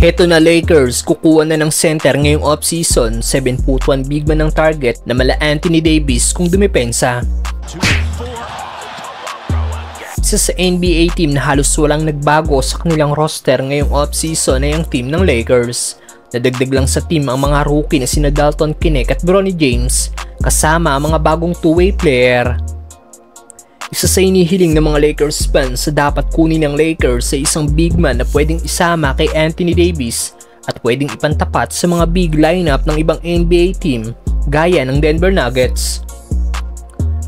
Heto na Lakers, kukuha na ng center ngayong off-season, 7'1" big man ng target na mala Anthony Davis kung dumepensa. Isa sa NBA team na halos walang nagbago sa kanilang roster ngayong off-season ay ang team ng Lakers. Nadagdag lang sa team ang mga rookie na sina Dalton Knecht at Bronny James, kasama ang mga bagong two-way player. Isa sa inihiling ng mga Lakers fans sa dapat kunin ng Lakers ay isang big man na pwedeng isama kay Anthony Davis at pwedeng ipantapat sa mga big lineup ng ibang NBA team gaya ng Denver Nuggets.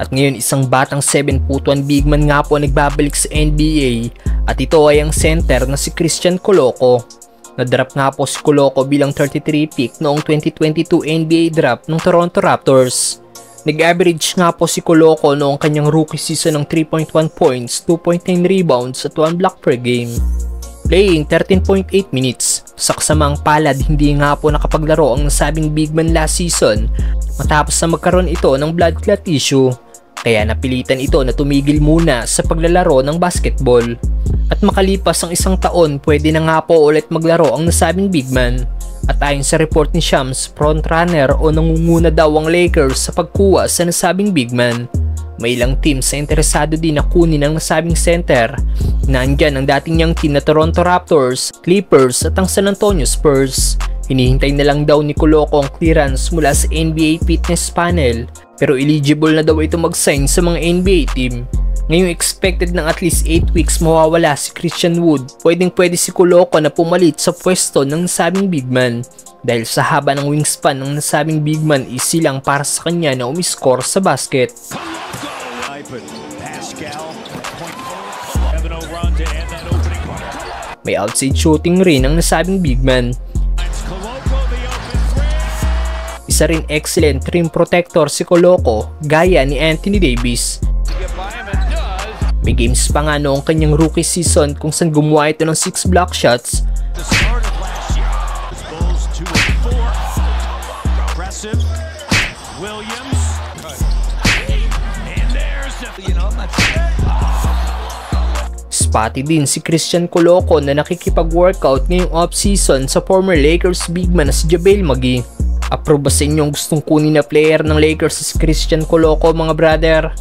At ngayon isang batang 7'1" big man nga po nagbabalik sa NBA at ito ay ang center na si Christian Koloko. Nadraft nga po si Koloko bilang 33 pick noong 2022 NBA draft ng Toronto Raptors. Nag-average nga po si Koloko noong kanyang rookie season ng 3.1 points, 2.9 rebounds at 1 block per game. Playing 13.8 minutes, sa kasamang palad hindi nga po nakapaglaro ang nasabing big man last season matapos na magkaroon ito ng blood clot issue. Kaya napilitan ito na tumigil muna sa paglalaro ng basketball. At makalipas ang isang taon, pwede na nga po ulit maglaro ang nasabing big man. At ayon sa report ni Shams, frontrunner o nangunguna daw ang Lakers sa pagkuha sa nasabing big man. May ilang teams sa interesado din na kunin ang nasabing center. Nandyan ang dating niyang team na Toronto Raptors, Clippers at ang San Antonio Spurs. Hinihintay na lang daw ni Koloko ang clearance mula sa NBA fitness panel, pero eligible na daw ito mag-sign sa mga NBA team. Ngayong expected ng at least 8 weeks mawawala si Christian Wood, pwede si Koloko na pumalit sa pwesto ng nasabing big man. Dahil sa haba ng wingspan ng nasabing big man is silang para sa kanya na umiscore sa basket. May outside shooting rin ang nasabing big man. Isa rin excellent rim protector si Koloko gaya ni Anthony Davis. May games pa nga noong kanyang rookie season kung saan gumawa ito ng 6 block shots. Spotty din si Christian Koloko na nakikipag-workout ngayong off-season sa former Lakers big man na si JaVale McGee. Approve ba sa inyong gustong kunin na player ng Lakers si Christian Koloko mga brother?